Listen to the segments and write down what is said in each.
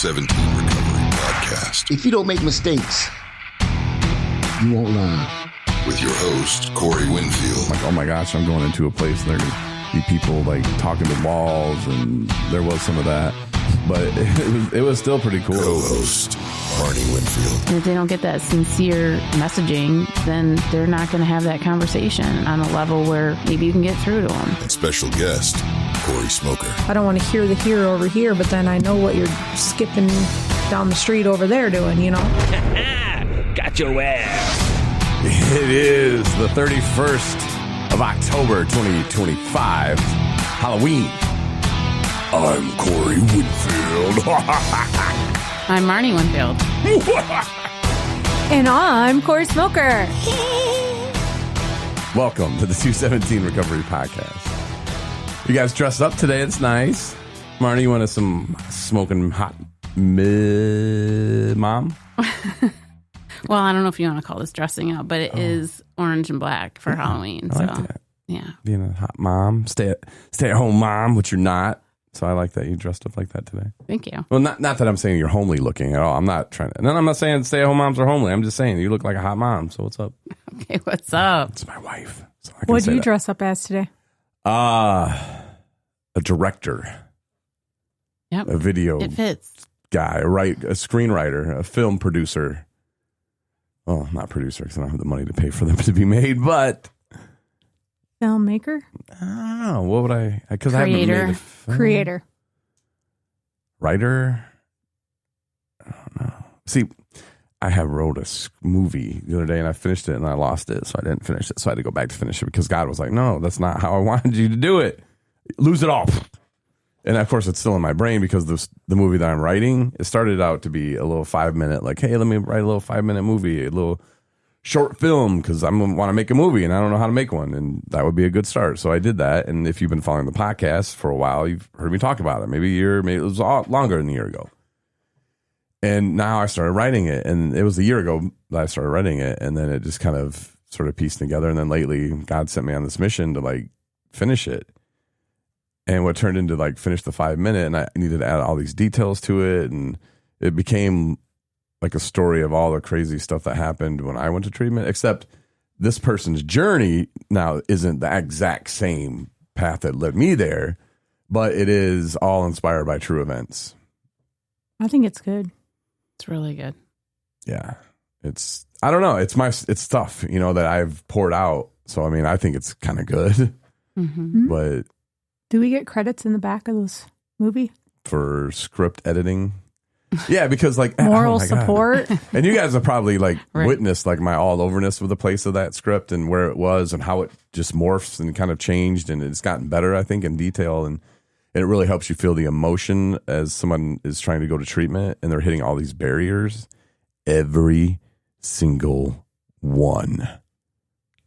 217 Recovery Podcast. If you don't make mistakes, you won't learn. With your host, Cori Winfield. Like, oh my gosh, I'm going into a place and there could be people like talking to walls, and there was some of that. But it was still pretty cool. Co-host, Marney Winfield. And if they don't get that sincere messaging, then they're not going to have that conversation on a level where maybe you can get through to them. And special guest, Cori Smoker. I don't want to hear the here over here, but then I know what you're skipping down the street over there doing, you know? Got your ass. It is the 31st of October, 2025, Halloween. I'm Cori Winfield. I'm Marney Winfield. And I'm Cori Smoker. Welcome to the 217 Recovery Podcast. You guys dressed up today. It's nice. Marney, you wanted some smoking hot mom? Well, I don't know if you want to call this dressing up, but it is orange and black for Halloween. I like that. Yeah. Being a hot mom, stay at home mom, which you're not. So I like that you dressed up like that today. Thank you. Well, not that I'm saying you're homely looking at all. I'm not trying to. No, I'm not saying stay at home moms are homely. I'm just saying you look like a hot mom. So what's up? Okay, what's up? It's my wife. So What do you dress up as today? A director. Yep. A video It fits. guy, a screenwriter, a film producer. Well, not producer because I don't have the money to pay for them to be made, but Filmmaker? I don't know. What would I? Because I haven't made a film. Creator. Writer? I don't know. See, I wrote a movie the other day and I finished it and I lost it, so I didn't finish it. So I had to go back to finish it because God was like, no, that's not how I wanted you to do it. Lose it all. And of course, it's still in my brain because the movie that I'm writing, it started out to be a little 5-minute, like, hey, let me write a little 5-minute movie, a little short film because I want to make a movie and I don't know how to make one. And that would be a good start. So I did that. And if you've been following the podcast for a while, you've heard me talk about it. Maybe a year, maybe it was longer than a year ago. And now I started writing it. And it was a year ago that I started writing it. And then it just kind of sort of pieced together. And then lately, God sent me on this mission to like finish it. And what turned into like finish the 5-minute, and I needed to add all these details to it. And it became like a story of all the crazy stuff that happened when I went to treatment, except this person's journey now isn't the exact same path that led me there, but it is all inspired by true events. I think it's good. It's really good. Yeah. I don't know. It's stuff, you know, that I've poured out. So, I mean, I think it's kind of good, but Do we get credits in the back of this movie? for script editing. Yeah, because like Moral oh my God. support. And you guys have probably like Right. witnessed like my all overness with the place of that script and where it was and how it just morphs and kind of changed and it's gotten better, I think, in detail. And it really helps you feel the emotion as someone is trying to go to treatment and they're hitting all these barriers. Every single one.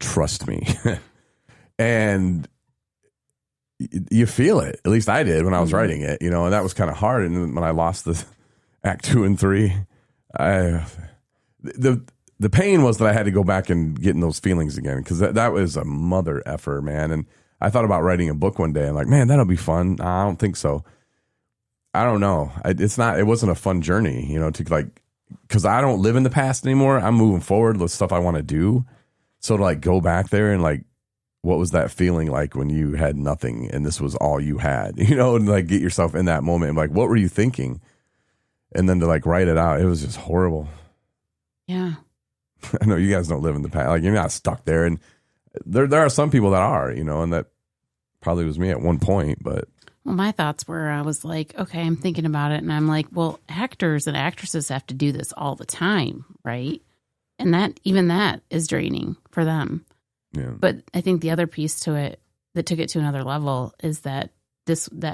Trust me. And you feel it. At least I did when I was writing it, you know, and that was kind of hard. And then when I lost the Act 2 and 3, the pain was that I had to go back and get in those feelings again because that was a mother effer, man. And I thought about writing a book one day and like, man, that'll be fun. Nah, I don't think so. I don't know. It wasn't a fun journey, you know, to like, because I don't live in the past anymore. I'm moving forward with stuff I want to do. So to like go back there and like, what was that feeling like when you had nothing and this was all you had, you know, and like get yourself in that moment and like, what were you thinking? And then to like write it out, it was just horrible. Yeah. I know you guys don't live in the past. Like you're not stuck there. And there are some people that are, you know, and that probably was me at one point, but. Well, my thoughts were, I was like, okay, I'm thinking about it. And I'm like, well, actors and actresses have to do this all the time, right? And even that is draining for them. Yeah. But I think the other piece to it that took it to another level is that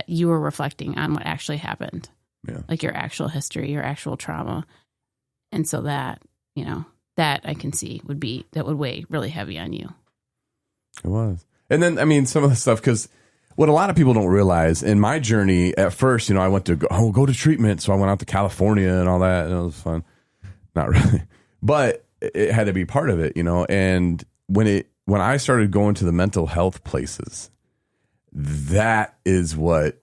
you were reflecting on what actually happened. Yeah. Like your actual history, your actual trauma. And so that, you know, that I can see would weigh really heavy on you. It was. And then, I mean, some of the stuff, because what a lot of people don't realize in my journey at first, you know, I went to go to treatment. So I went out to California and all that. And it was fun. Not really. But it had to be part of it, you know. And when I started going to the mental health places, that is what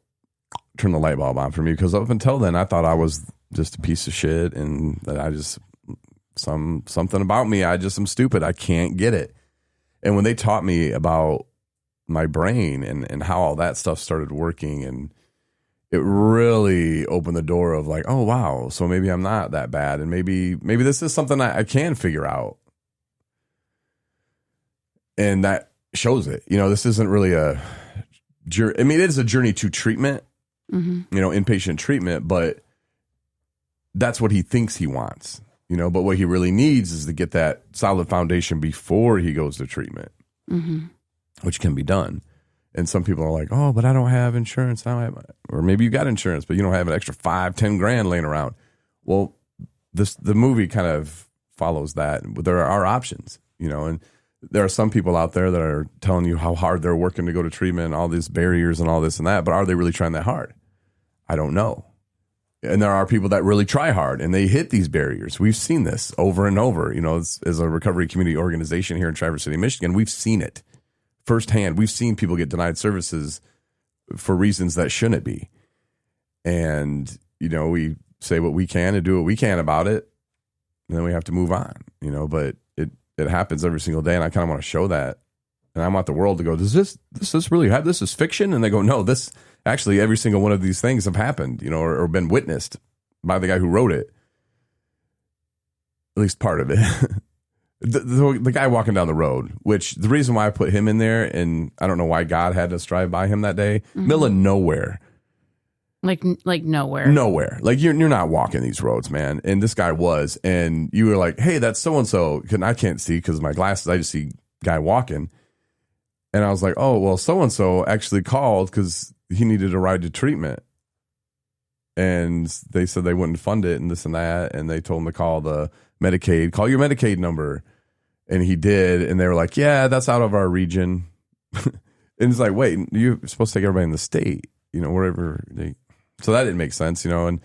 turned the light bulb on for me. Because up until then, I thought I was just a piece of shit, and that I just something about me, I just am stupid. I can't get it. And when they taught me about my brain and how all that stuff started working, and it really opened the door of like, oh wow, so maybe I'm not that bad, and maybe this is something I can figure out. And that shows it. This isn't really a journey. I mean, it is a journey to treatment, inpatient treatment, but that's what he thinks he wants, but what he really needs is to get that solid foundation before he goes to treatment, which can be done. And some people are like, oh, but I don't have insurance. Or maybe you got insurance, but you don't have an extra $5-10 grand laying around. Well, the movie kind of follows that. There are options, and there are some people out there that are telling you how hard they're working to go to treatment and all these barriers and all this and that, but are they really trying that hard? I don't know. And there are people that really try hard and they hit these barriers. We've seen this over and over. As a recovery community organization here in Traverse City, Michigan, we've seen it firsthand. We've seen people get denied services for reasons that shouldn't be. And, we say what we can and do what we can about it. And then we have to move on, but it happens every single day. And I kind of want to show that. And I want the world to go, does this really happen? This is fiction? And they go, no, this actually, every single one of these things have happened, or been witnessed by the guy who wrote it. At least part of it. The guy walking down the road, which the reason why I put him in there, and I don't know why God had us drive by him that day, middle of nowhere. Like nowhere. Nowhere. Like you're not walking these roads, man. And this guy was, and you were like, hey, that's so-and-so. And I can't see because of my glasses. I just see guy walking. And I was like, oh, well, so-and-so actually called because he needed a ride to treatment. And they said they wouldn't fund it and this and that. And they told him to call the Medicaid, call your Medicaid number. And he did. And they were like, yeah, that's out of our region. And it's like, wait, you're supposed to take everybody in the state, wherever they. So that didn't make sense, and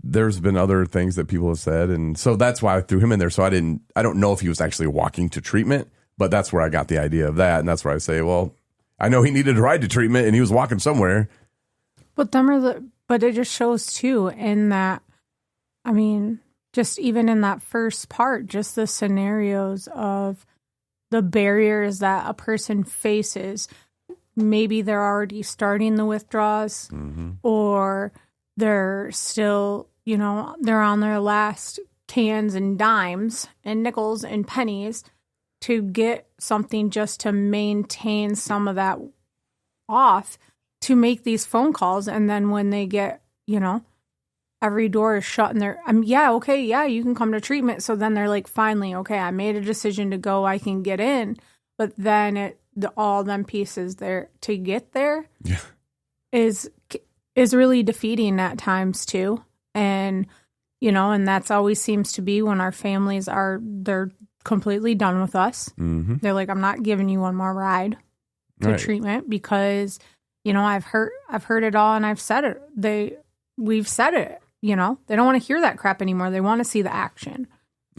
there's been other things that people have said. And so that's why I threw him in there. So I don't know if he was actually walking to treatment, but that's where I got the idea of that. And that's where I say, well, I know he needed a ride to treatment and he was walking somewhere. But it just shows too in that, I mean, just even in that first part, just the scenarios of the barriers that a person faces. Maybe they're already starting the withdrawals or they're still, they're on their last cans and dimes and nickels and pennies to get something just to maintain some of that off to make these phone calls. And then when they get, every door is shut and they're, you can come to treatment. So then they're like, finally, okay, I made a decision to go, I can get in. But then all them pieces there to get there is really defeating at times too. And, and that's always seems to be when our families they're completely done with us. They're like, I'm not giving you one more ride to treatment because, I've heard it all and I've said it. We've said it, they don't want to hear that crap anymore. They want to see the action.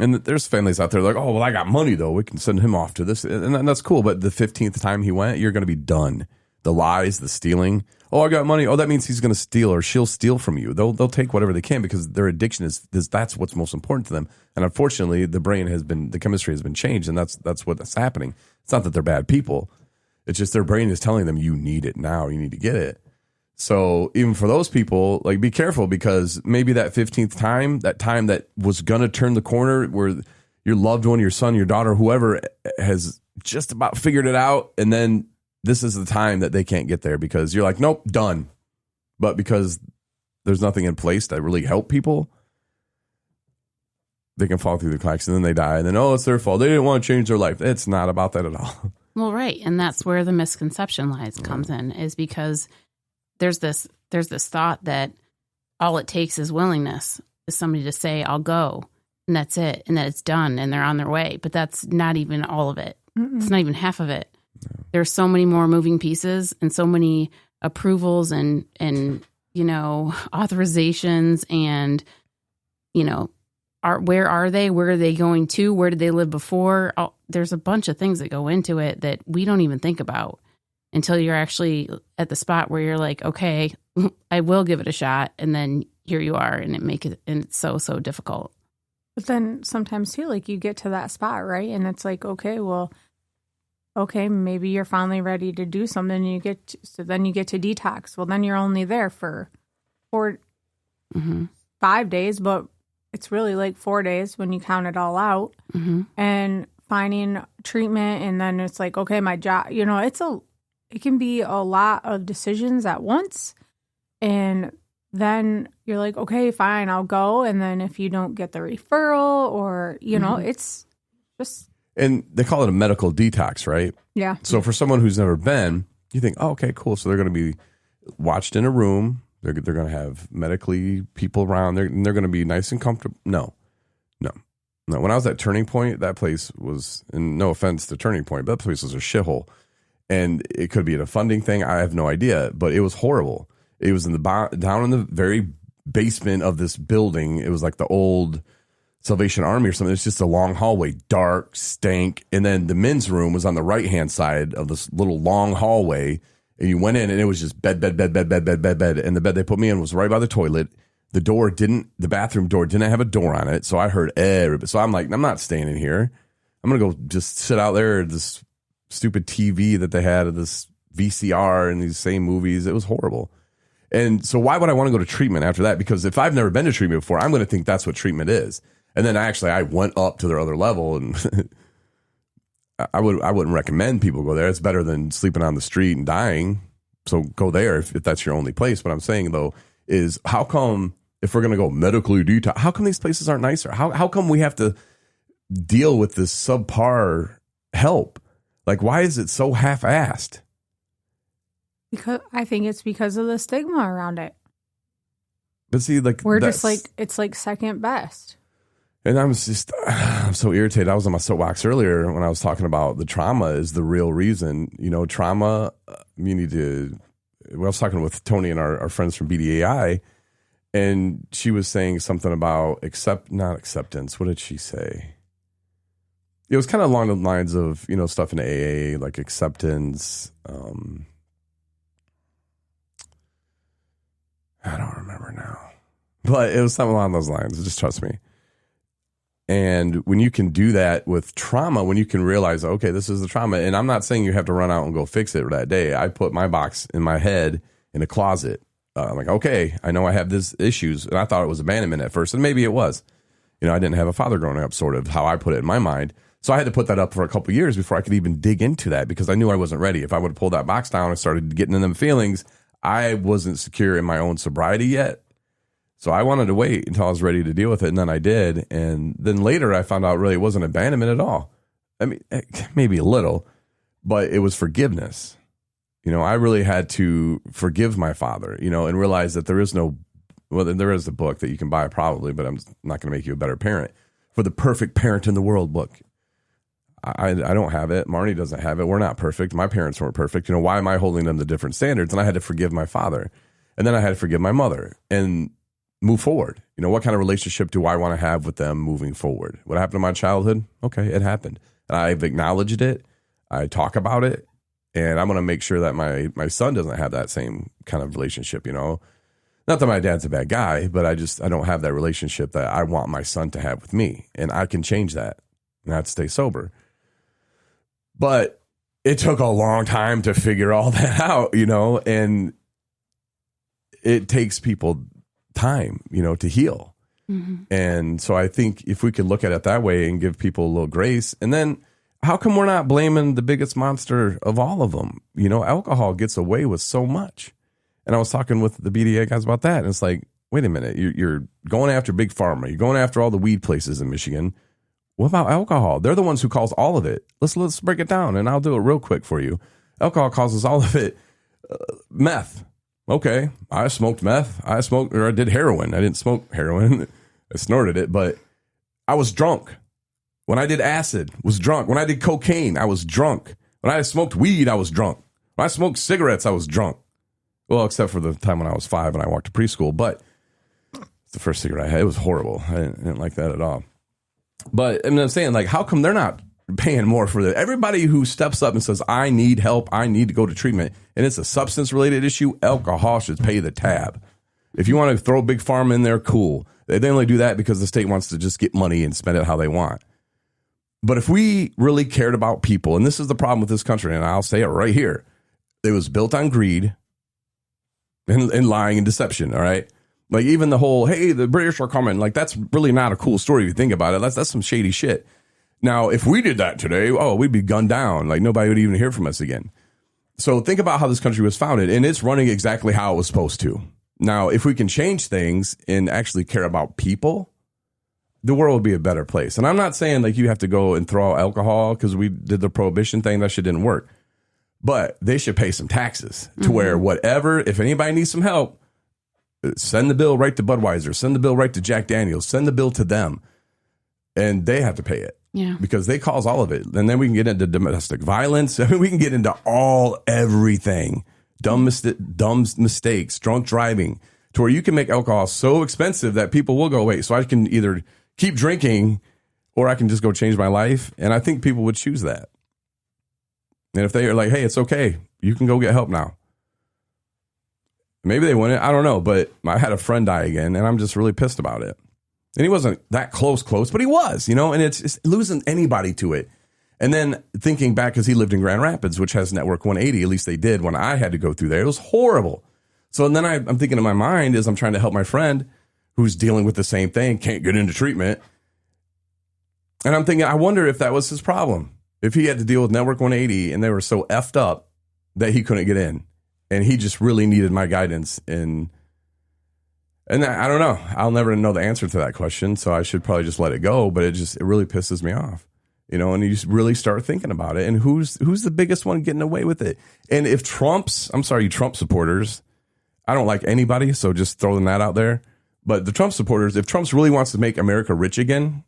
And there's families out there like, oh, well, I got money, though. We can send him off to this. And that's cool. But the 15th time he went, you're going to be done. The lies, the stealing. Oh, I got money. Oh, that means he's going to steal or she'll steal from you. They'll take whatever they can because their addiction is that's what's most important to them. And unfortunately, the chemistry has been changed. And that's what's happening. It's not that they're bad people. It's just their brain is telling them you need it now. You need to get it. So even for those people, like, be careful because maybe that 15th time, that time that was going to turn the corner where your loved one, your son, your daughter, whoever has just about figured it out. And then this is the time that they can't get there because you're like, nope, done. But because there's nothing in place to really help people, they can fall through the cracks and then they die. And then, oh, it's their fault. They didn't want to change their life. It's not about that at all. Well, right. And that's where the misconception comes in is because there's this thought that all it takes is willingness, is somebody to say, I'll go, and that's it, and that it's done, and they're on their way. But that's not even all of it. It's not even half of it. No. There's so many more moving pieces and so many approvals and authorizations and, where are they? Where are they going to? Where did they live before? There's a bunch of things that go into it that we don't even think about until you're actually at the spot where you're like, okay, I will give it a shot. And then here you are, and it's so difficult. But then sometimes too, like you get to that spot, right? And it's like, okay, maybe you're finally ready to do something. So then you get to detox. Well, then you're only there for 5 days, but it's really like 4 days when you count it all out. And finding treatment, and then it's like, okay, my job, it can be a lot of decisions at once. And then you're like, okay, fine, I'll go. And then if you don't get the referral or, it's just. And they call it a medical detox, right? Yeah. So for someone who's never been, you think, oh, okay, cool. So they're going to be watched in a room. They're going to have medically people around. They're going to be nice and comfortable. No. When I was at Turning Point, that place was, and no offense to Turning Point, but that place was a shithole. And it could be a funding thing. I have no idea, but it was horrible. It was down in the very basement of this building. It was like the old Salvation Army or something. It's just a long hallway, dark, stank. And then the men's room was on the right-hand side of this little long hallway. And you went in and it was just bed. And the bed they put me in was right by the toilet. The bathroom door didn't have a door on it. So I heard everybody. So I'm like, I'm not staying in here. I'm going to go just sit out there at this stupid TV that they had of this VCR and these same movies. It was horrible. And so why would I want to go to treatment after that? Because if I've never been to treatment before, I'm going to think that's what treatment is. And then I went up to their other level, and I wouldn't recommend people go there. It's better than sleeping on the street and dying. So go there if that's your only place. What I'm saying though is, how come if we're going to go medically detox, how come these places aren't nicer? How come we have to deal with this subpar help? Like, why is it so half-assed? Because I think it's because of the stigma around it. But see, like, we're just like, it's like second best. And I'm so irritated. I was on my soapbox earlier when I was talking about the trauma is the real reason. Trauma, you need to. I was talking with Tony and our friends from BDAI, and she was saying something about not acceptance. What did she say? It was kind of along the lines of, stuff in AA, like acceptance. I don't remember now, but it was something along those lines. Just trust me. And when you can do that with trauma, when you can realize, okay, this is the trauma, and I'm not saying you have to run out and go fix it that day. I put my box in my head in a closet. I'm like, okay, I know I have these issues, and I thought it was abandonment at first, and maybe it was. I didn't have a father growing up, sort of how I put it in my mind. So I had to put that up for a couple of years before I could even dig into that, because I knew I wasn't ready. If I would have pulled that box down and started getting in them feelings, I wasn't secure in my own sobriety yet. So I wanted to wait until I was ready to deal with it, and then I did. And then later I found out really it wasn't abandonment at all. I mean, maybe a little, but it was forgiveness. I really had to forgive my father, and realize that there is a book that you can buy probably, but I'm not going to make you a better parent. For the perfect parent in the world book. I don't have it. Marney doesn't have it. We're not perfect. My parents weren't perfect. Why am I holding them to different standards? And I had to forgive my father. And then I had to forgive my mother and move forward. What kind of relationship do I want to have with them moving forward? What happened in my childhood? Okay, it happened. And I've acknowledged it. I talk about it. And I'm going to make sure that my son doesn't have that same kind of relationship, Not that my dad's a bad guy, but I don't have that relationship that I want my son to have with me. And I can change that. And I have to stay sober. But it took a long time to figure all that out, and it takes people time, to heal. Mm-hmm. And so I think if we could look at it that way and give people a little grace, and then how come we're not blaming the biggest monster of all of them? Alcohol gets away with so much. And I was talking with the BDA guys about that. And it's like, wait a minute, you're going after Big Pharma. You're going after all the weed places in Michigan. What about alcohol? They're the ones who cause all of it. Let's break it down, and I'll do it real quick for you. Alcohol causes all of it. Meth. Okay, I smoked meth. I did heroin. I didn't smoke heroin. I snorted it, but I was drunk. When I did acid, was drunk. When I did cocaine, I was drunk. When I smoked weed, I was drunk. When I smoked cigarettes, I was drunk. Well, except for the time when I was 5 and I walked to preschool, but it's the first cigarette I had. It was horrible. I didn't like that at all. But I'm saying, like, how come they're not paying more for that? Everybody who steps up and says, I need help, I need to go to treatment, and it's a substance-related issue, alcohol should pay the tab. If you want to throw big pharma in there, cool. They only do that because the state wants to just get money and spend it how they want. But if we really cared about people, and this is the problem with this country, and I'll say it right here, it was built on greed and lying and deception, all right? Like even the whole, hey, the British are coming, like that's really not a cool story if you think about it. That's some shady shit. Now, if we did that today, we'd be gunned down. Like nobody would even hear from us again. So think about how this country was founded, and it's running exactly how it was supposed to. Now, if we can change things and actually care about people, the world will be a better place. And I'm not saying like you have to go and throw out alcohol because we did the prohibition thing. That shit didn't work. But they should pay some taxes to where whatever, if anybody needs some help, send the bill right to Budweiser, send the bill right to Jack Daniels, send the bill to them. And they have to pay it. Yeah. Because they cause all of it. And then we can get into domestic violence. I mean, we can get into everything. Dumb mistakes, drunk driving, to where you can make alcohol so expensive that people will go, wait, so I can either keep drinking or I can just go change my life. And I think people would choose that. And if they are like, hey, it's okay, you can go get help now. Maybe they wouldn't. I don't know. But I had a friend die again, and I'm just really pissed about it. And he wasn't that close, but he was, and it's losing anybody to it. And then thinking back, because he lived in Grand Rapids, which has Network 180, at least they did when I had to go through there. It was horrible. So then I'm thinking in my mind as I'm trying to help my friend who's dealing with the same thing, can't get into treatment. And I'm thinking, I wonder if that was his problem. If he had to deal with Network 180 and they were so effed up that he couldn't get in. And he just really needed my guidance. And I don't know. I'll never know the answer to that question. So I should probably just let it go. But it really pisses me off. And you just really start thinking about it. And who's the biggest one getting away with it? And if I'm sorry, you Trump supporters, I don't like anybody. So just throwing that out there. But the Trump supporters, if Trump really wants to make America rich again,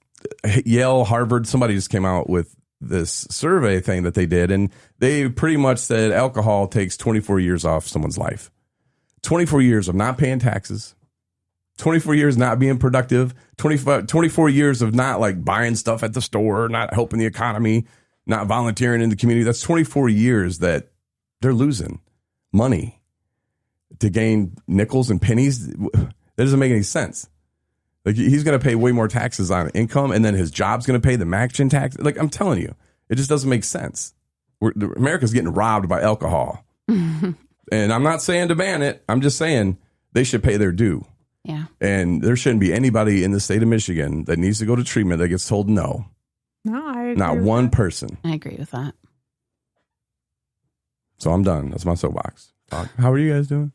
Yale, Harvard, somebody just came out with this survey thing that they did. And they pretty much said alcohol takes 24 years off someone's life. 24 years of not paying taxes. 24 years not being productive, 24 years of not like buying stuff at the store, not helping the economy, not volunteering in the community. That's 24 years that they're losing money to gain nickels and pennies. That doesn't make any sense. Like he's going to pay way more taxes on income, and then his job's going to pay the matching tax. Like I'm telling you, it just doesn't make sense. America's getting robbed by alcohol. And I'm not saying to ban it. I'm just saying they should pay their due. Yeah. And there shouldn't be anybody in the state of Michigan that needs to go to treatment that gets told no. No, I agree Not with one that. person. I agree with that. So I'm done. That's my soapbox. How are you guys doing?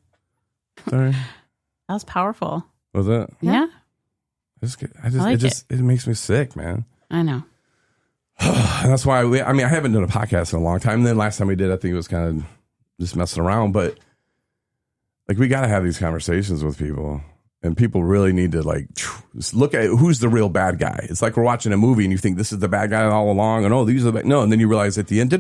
Sorry. That was powerful. Was it? Yeah. It makes me sick, man. I know. And that's why I haven't done a podcast in a long time. And then last time we did, I think it was kind of just messing around. But like we got to have these conversations with people. And people really need to like look at who's the real bad guy. It's like we're watching a movie and you think this is the bad guy all along. And these are the no. And then you realize at the end,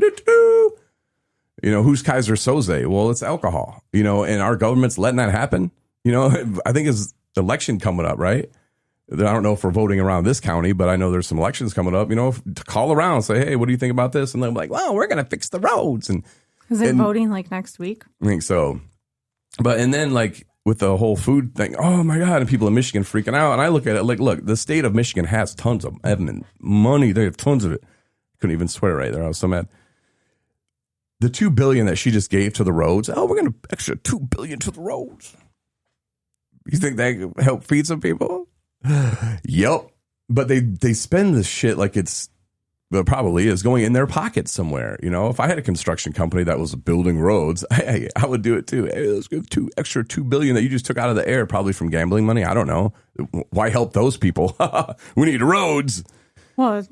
who's Kaiser Soze? Well, it's alcohol, and our government's letting that happen. I think it's election coming up, right? I don't know if we're voting around this county, but I know there's some elections coming up, to call around and say, hey, what do you think about this? And they're like, well, we're going to fix the roads. And is it voting like next week? I think so. But, and then like with the whole food thing, oh my God, and people in Michigan freaking out. And I look at it like, look, the state of Michigan has tons of money. They have tons of it. Couldn't even swear right there. I was so mad. The $2 billion that she just gave to the roads. Oh, we're going to extra $2 billion to the roads. You think that could help feed some people? Yep. But they spend this shit like probably is going in their pocket somewhere. If I had a construction company that was building roads, I would do it too. Hey, let's give extra $2 billion that you just took out of the air, probably from gambling money. I don't know. Why help those people? We need roads. Well,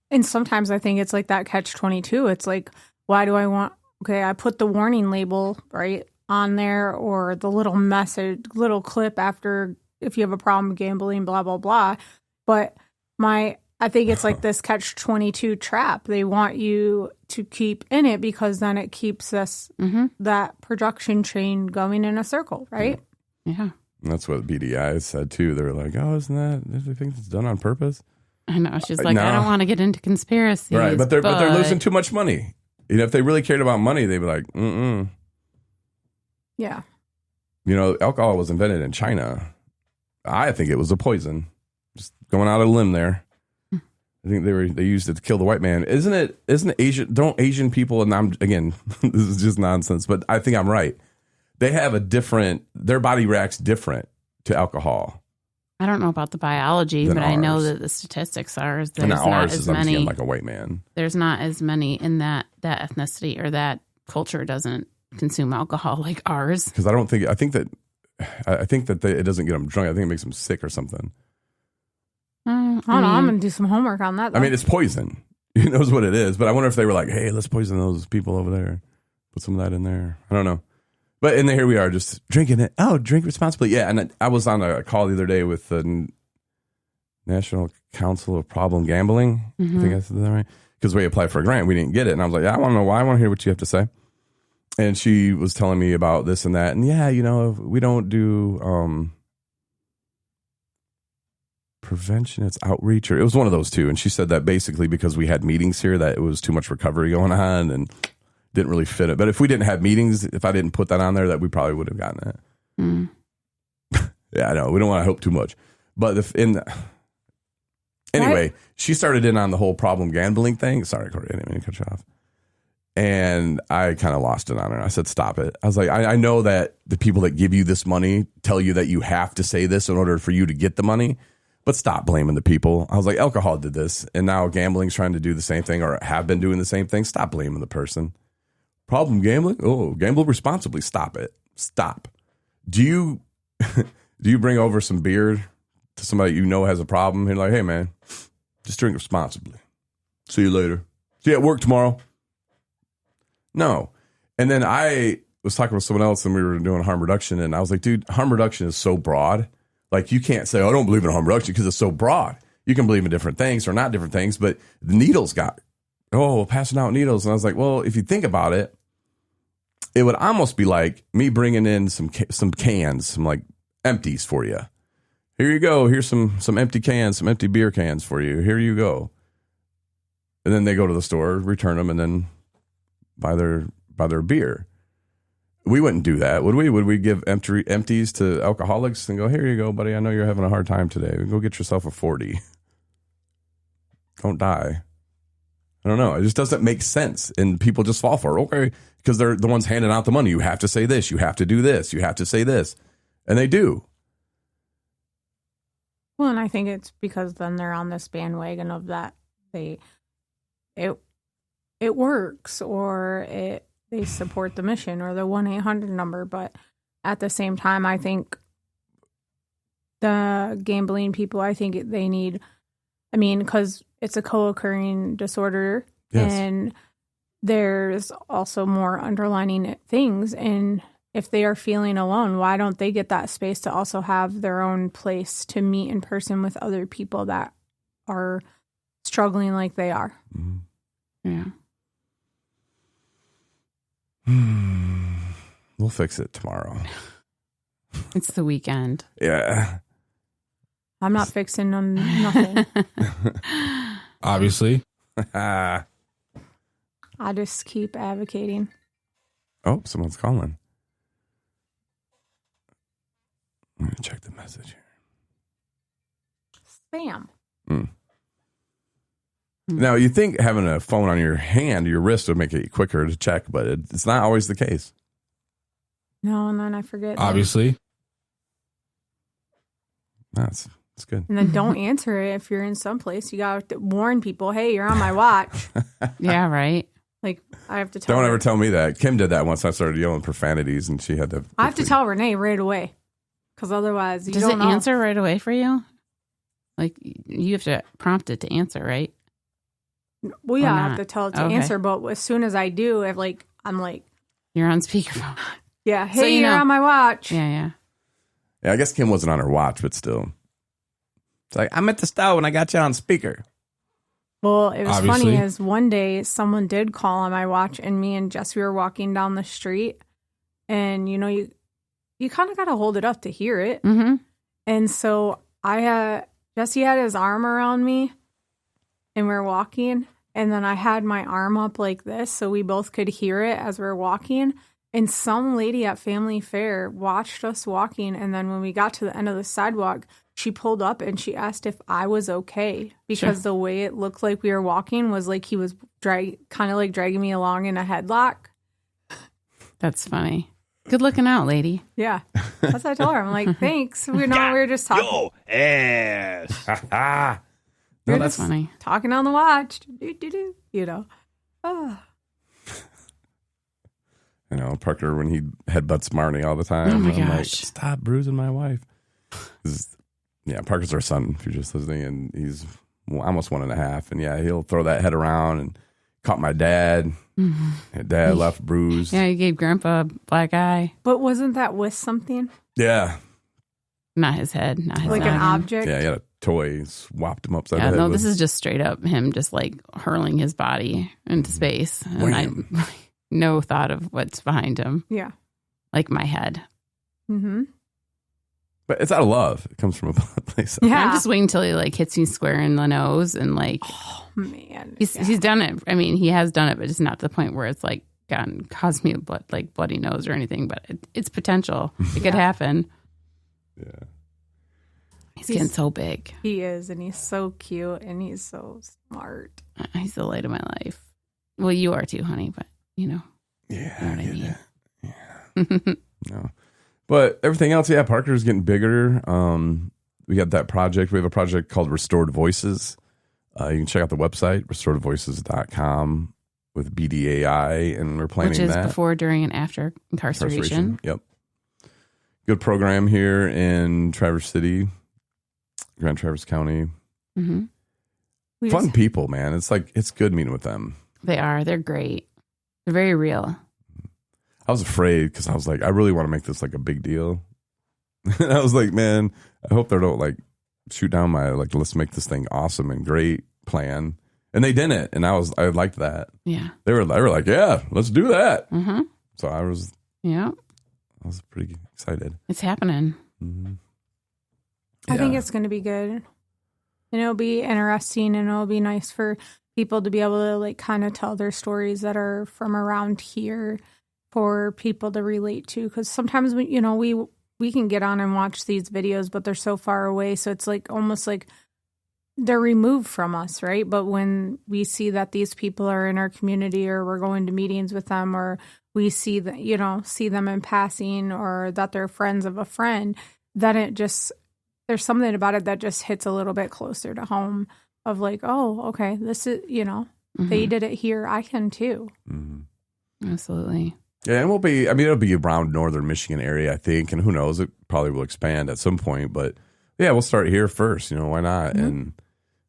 and sometimes I think it's like that catch-22. It's like, why do I want? Okay, I put the warning label right on there, or the little little clip after if you have a problem gambling, blah blah blah. But I think it's like this catch-22 trap. They want you to keep in it because then it keeps us that production train going in a circle, right? Yeah. And that's what BDI said too. They're like, oh, isn't that? Do you think it's done on purpose? I know. She's like, no. I don't want to get into conspiracies. Right, but they're losing too much money. If they really cared about money, they'd be like, Yeah. You know, alcohol was invented in China. I think it was a poison. Just going out on a limb there. I think they used it to kill the white man. Isn't Asian? Don't Asian people? And I'm again, this is just nonsense, but I think I'm right. They have their body reacts different to alcohol. I don't know about the biology, but I know that the statistics are there's not as many. I'm like a white man. There's not as many in that ethnicity or that culture doesn't consume alcohol like ours. Because I think that it doesn't get them drunk. I think it makes them sick or something. I don't know. I'm going to do some homework on that, though. I mean, it's poison. Who knows what it is? But I wonder if they were like, hey, let's poison those people over there. Put some of that in there. I don't know. But and here we are just drinking it. Oh, drink responsibly. Yeah, and I was on a call the other day with the National Council of Problem Gambling. Mm-hmm. I think I said that right. Because we applied for a grant. We didn't get it. And I was like, yeah, I want to know why. I want to hear what you have to say. And she was telling me about this and that. And yeah, you know, we don't do prevention, it's outreach, or it was one of those two. And she said that basically because we had meetings here, that it was too much recovery going on and didn't really fit it. But if we didn't have meetings, if I didn't put that on there, that we probably would have gotten it. Mm. Yeah, I know. We don't want to hope too much. But anyway, she started in on the whole problem gambling thing. Sorry, Cori, I didn't mean to cut you off. And I kind of lost it on her. I said, stop it. I was like, I know that the people that give you this money tell you that you have to say this in order for you to get the money. But stop blaming the people. I was like, alcohol did this, and now gambling's trying to do the same thing or have been doing the same thing. Stop blaming the person. Problem gambling? Oh, gamble responsibly. Stop it. Stop. Do you bring over some beer to somebody you know has a problem? You're like, hey, man, just drink responsibly. See you later. See you at work tomorrow. No. And then I was talking with someone else, and we were doing harm reduction, and I was like, dude, harm reduction is so broad. Like, you can't say, oh, I don't believe in harm reduction because it's so broad. You can believe in different things or not different things, but the needles passing out needles. And I was like, well, if you think about it, it would almost be like me bringing in some cans, some like empties for you. Here you go. Here's some empty cans, some empty beer cans for you. Here you go. And then they go to the store, return them, and then buy their beer. We wouldn't do that, would we? Would we give empties to alcoholics and go, here you go, buddy. I know you're having a hard time today. Go get yourself a 40. Don't die. I don't know. It just doesn't make sense. And people just fall for it. Okay, because they're the ones handing out the money. You have to say this. You have to do this. You have to say this. And they do. Well, and I think it's because then they're on this bandwagon of that it works, or they support the mission or the 1-800 number. But at the same time, I think the gambling people, I think they need, because it's a co-occurring disorder. Yes. And there's also more underlining things. And if they are feeling alone, why don't they get that space to also have their own place to meet in person with other people that are struggling like they are? Mm-hmm. Yeah. We'll fix it tomorrow. It's the weekend. Yeah. I'm not fixing nothing. Obviously. I just keep advocating. Oh, someone's calling. Let me check the message here. Spam. Now, you think having a phone on your hand, your wrist, would make it quicker to check, but it's not always the case. No, and then I forget. Obviously. That's good. And then don't answer it if you're in someplace. You got to warn people, hey, you're on my watch. Yeah, right. Like, I have to tell Don't her. ever tell me that. Kim did that once. I started yelling profanities, and she had to. I have to tell Renee right away. Because otherwise, you Does don't it know. answer right away for you? Like, you have to prompt it to answer, right? Well, yeah, Or I have not? to tell it to Okay. answer. But as soon as I do, I'm like, You're on speakerphone. yeah, hey, So you you're know. on my watch. Yeah. Yeah, I guess Kim wasn't on her watch, but still. It's like, I'm at the stove and I got you on speaker. Well, it was Obviously. funny is one day someone did call on my watch, and me and Jesse were walking down the street, and you kind of got to hold it up to hear it. Mm-hmm. And so Jesse had his arm around me, and we're walking, and then I had my arm up like this so we both could hear it as we're walking. And some lady at Family Fair watched us walking, and then when we got to the end of the sidewalk, she pulled up and she asked if I was okay because the way it looked like we were walking was like he was kind of like dragging me along in a headlock. That's funny. Good looking out, lady. Yeah. That's what I told her. I'm like, thanks. We were just talking. Yo, ass. No, That's funny. Talking on the watch. Do. You know. Oh. You know, Parker, when he headbutts Marney all the time. Oh my I'm like, gosh. stop bruising my wife. Yeah, Parker's our son, if you're just listening, and he's almost 1.5. And yeah, he'll throw that head around and caught my dad. And dad left bruised. Yeah, he gave Grandpa a black eye. But wasn't that with something? Yeah. Not his head. Not his Like an noggin. object? Yeah, he had a toy, swapped him upside Yeah, the head. no, with- this is just straight up him just like hurling his body into space. And Wham. I no thought of what's behind him. Yeah. Like my head. Mm-hmm. But it's out of love. It comes from a place. Yeah. I'm just waiting until he like hits me square in the nose and like Man. he's done it. I mean, he has done it, but it's not to the point where it's like caused me a bloody nose or anything. But it's potential. It could happen. Yeah. He's getting so big. He is, and he's so cute, and he's so smart. He's the light of my life. Well, you are too, honey. But you know, Yeah. you know what I mean. Yeah. No. But everything else, yeah, Parker's getting bigger. We got that project. We have a project called Restored Voices. You can check out the website, restoredvoices.com with BDAI, and we're planning Which is that. before, during, and after incarceration. Yep. Good program here in Traverse City, Grand Traverse County. Mm-hmm. Fun people, man. It's good meeting with them. They are. They're great. They're very real. I was afraid because I was like, I really want to make this like a big deal. And I was like, man, I hope they don't like shoot down my like, let's make this thing awesome and great plan. And they didn't, and I liked that. Yeah. They were like, yeah, let's do that. Mm-hmm. So I was pretty excited. It's happening. Mm-hmm. I think it's going to be good. And it'll be interesting, and it'll be nice for people to be able to like kind of tell their stories that are from around here for people to relate to. Because sometimes we can get on and watch these videos, but they're so far away. So it's like almost like they're removed from us, right? But when we see that these people are in our community, or we're going to meetings with them, or we see that, see them in passing, or that they're friends of a friend, then it just, there's something about it that just hits a little bit closer to home of like, oh, okay, this is, they did it here. I can too. Mm-hmm. Absolutely. Yeah, and it'll be around northern Michigan area, I think, and who knows, it probably will expand at some point, but yeah, we'll start here first, why not? Mm-hmm. And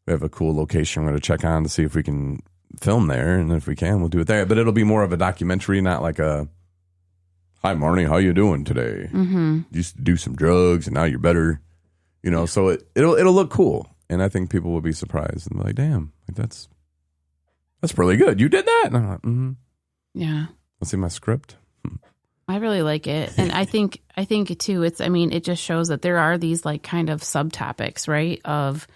we have a cool location we're going to check on to see if we can film there, and if we can, we'll do it there, but it'll be more of a documentary, not like a, hi, Marney, how you doing today? Mm-hmm. You used to do some drugs, and now you're better, so it'll look cool, and I think people will be surprised and be like, damn, like that's really good. You did that? And I'm like, mm-hmm. Yeah. Let's see my script. I really like it. And I think too, it just shows that there are these like kind of subtopics, right, of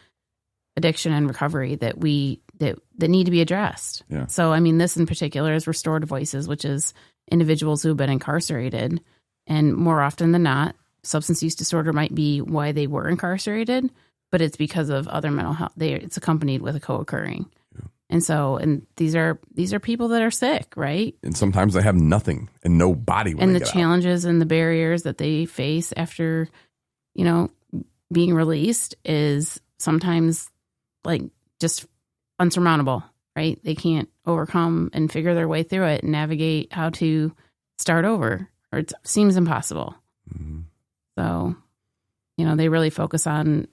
addiction and recovery that need to be addressed. Yeah. So, this in particular is Restored Voices, which is individuals who've been incarcerated. And more often than not, substance use disorder might be why they were incarcerated, but it's because of other mental health. It's accompanied with a co-occurring. And these are people that are sick, right? And sometimes they have nothing and no body when and they the get challenges and the barriers that they face after, being released is sometimes like just unsurmountable, right? They can't overcome and figure their way through it and navigate how to start over, or it seems impossible. Mm-hmm. So, they really focus on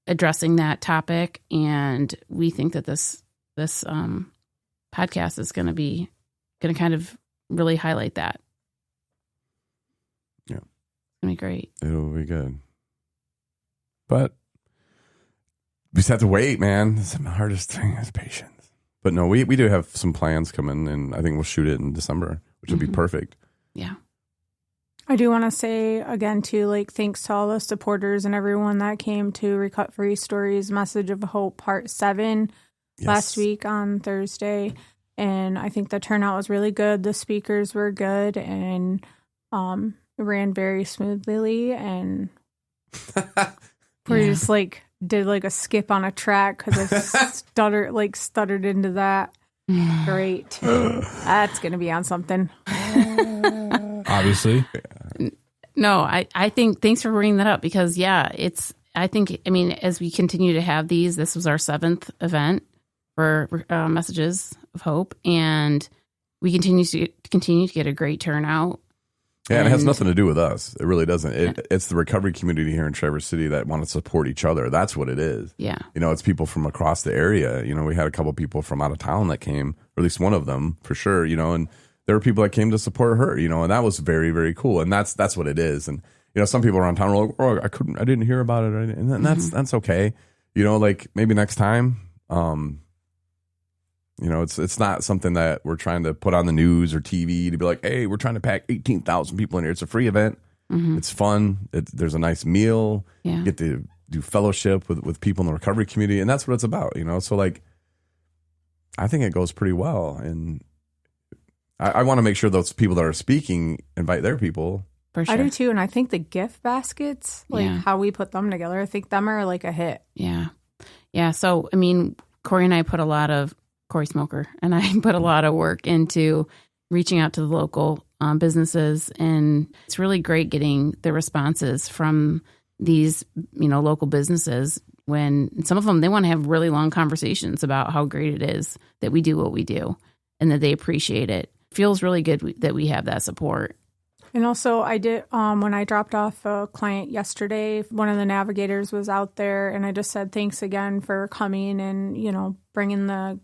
addressing that topic, and we think that this podcast is going to kind of really highlight that. Yeah, it's gonna be great. It'll be good, but we just have to wait, man. The hardest thing is patience. But no, we do have some plans coming, and I think we'll shoot it in December, which would be perfect. Yeah. I do want to say again, too, like, thanks to all the supporters and everyone that came to Recovery Stories Message of Hope Part 7 last week on Thursday. And I think the turnout was really good. The speakers were good, and it ran very smoothly. And we just like did like a skip on a track because I stuttered into that. Great. That's going to be on something. Obviously. No, I think, thanks for bringing that up because, I mean, as we continue to have these, this was our 7th event for Messages of Hope, and we continue to get a great turnout. Yeah, and it has nothing to do with us. It really doesn't. It's the recovery community here in Traverse City that want to support each other. That's what it is. Yeah. You know, it's people from across the area. You know, we had a couple people from out of town that came, or at least one of them for sure, you know, and there were people that came to support her, you know, and that was very, very cool. And that's what it is. And, you know, some people around town were like, oh, I didn't hear about it. And that's okay. You know, like maybe next time, you know, it's not something that we're trying to put on the news or TV to be like, hey, we're trying to pack 18,000 people in here. It's a free event. It's fun. There's a nice meal. Yeah. You get to do fellowship with people in the recovery community. And that's what it's about, you know? So like, I think it goes pretty well. And I want to make sure those people that are speaking invite their people. For sure. I do too. And I think the gift baskets, like how we put them together, I think them are like a hit. Yeah. Yeah. So, I mean, Cori and I Cori Smoker and I put a lot of work into reaching out to the local businesses, and it's really great getting the responses from these, you know, local businesses when some of them, they want to have really long conversations about how great it is that we do what we do and that they appreciate it. Feels really good that we have that support. And also I did, when I dropped off a client yesterday, one of the navigators was out there, and I just said, thanks again for coming and, you know, bringing the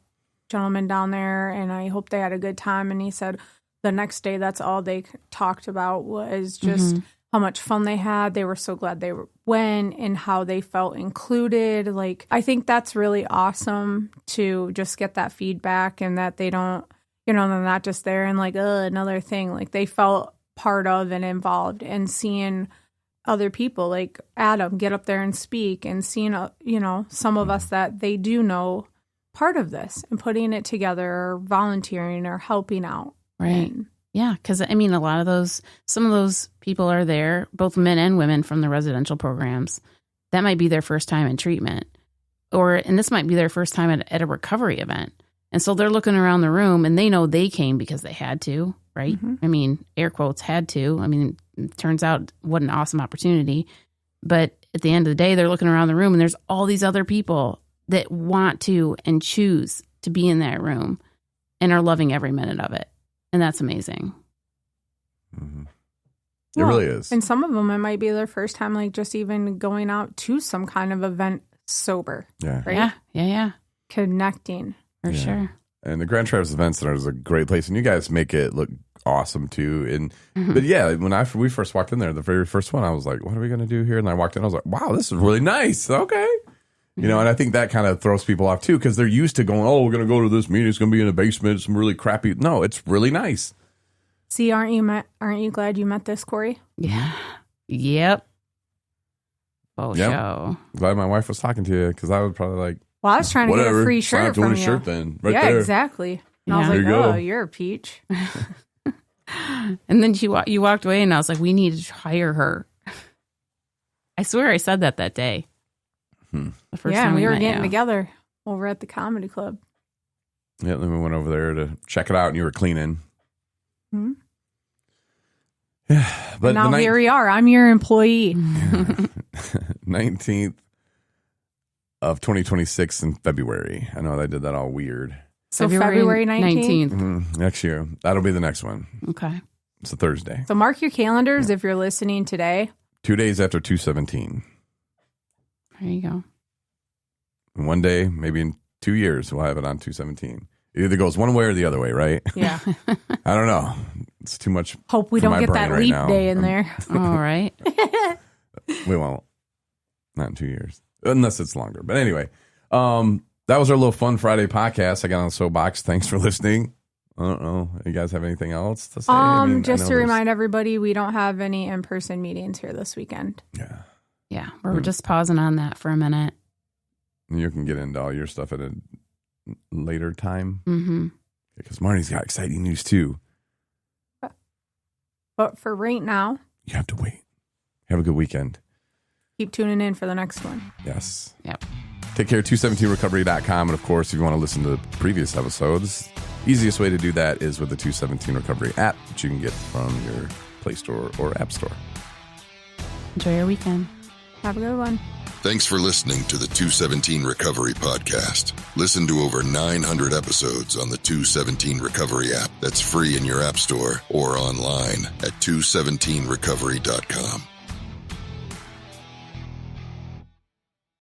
gentleman down there, and I hope they had a good time. And he said the next day, that's all they talked about was just how much fun they had. They were so glad they went and how they felt included. Like, I think that's really awesome to just get that feedback, and that they don't, you know, they're not just there and like, another thing. Like, they felt part of and involved, and seeing other people like Adam get up there and speak, and seeing, you know, some of us that they do know part of this and putting it together, or volunteering or helping out. Right. Yeah. Because, I mean, some of those people are there, both men and women from the residential programs. That might be their first time in treatment, and this might be their first time at a recovery event. And so they're looking around the room, and they know they came because they had to, right? I mean, air quotes, had to. I mean, it turns out what an awesome opportunity. But at the end of the day, they're looking around the room, and there's all these other people that want to and choose to be in that room and are loving every minute of it. And that's amazing. It really is. And some of them, it might be their first time, like just even going out to some kind of event sober. Yeah. Right? Yeah. Connecting. For sure. And the Grand Traverse Event Center is a great place, and you guys make it look awesome too. And but yeah, when we first walked in there, the very first one, I was like, what are we going to do here? And I walked in, I was like, wow, this is really nice. Okay. You know, and I think that kind of throws people off too, because they're used to going, oh, we're going to go to this meeting. It's going to be in a basement. It's some really crappy. No, it's really nice. See, aren't you glad you met this, Cori? Yeah. Yep. Oh, show. Glad my wife was talking to you, because I would probably like, well, I was trying to get a free shirt from you. Shirt then, right yeah, there. Exactly. And I was like, oh, you're a peach. And then you walked away, and I was like, we need to hire her. I swear I said that day. The first time we were getting together over at the comedy club. Yeah, then we went over there to check it out, and you were cleaning. Yeah, but and now here we are. I'm your employee. 19th of 2026 in February. I know I did that all weird. So February 19th? Next year. That'll be the next one. Okay. It's a Thursday. So mark your calendars if you're listening today. 2 days after 2/17. There you go. And one day, maybe in 2 years, we'll have it on 2/17. It either goes one way or the other way, right? Yeah. I don't know. It's too much. Hope we don't get that leap day in there. All right. We won't. Not in 2 years. Unless it's longer. But anyway, that was our little fun Friday podcast. I got on the soapbox. Thanks for listening. I don't know. You guys have anything else to say? Just to remind everybody, we don't have any in-person meetings here this weekend. Yeah. Yeah. We're just pausing on that for a minute. You can get into all your stuff at a later time. Mm-hmm. Because Marnie's got exciting news too. But for right now, You have to wait. Have a good weekend. keep tuning in for the next one. Yes. Yep. Take care, 217recovery.com. And of course, if you want to listen to previous episodes, easiest way to do that is with the 217 Recovery app that you can get from your Play Store or App Store. Enjoy your weekend. Have a good one. Thanks for listening to the 217 Recovery Podcast. Listen to over 900 episodes on the 217 Recovery app that's free in your App Store or online at 217recovery.com.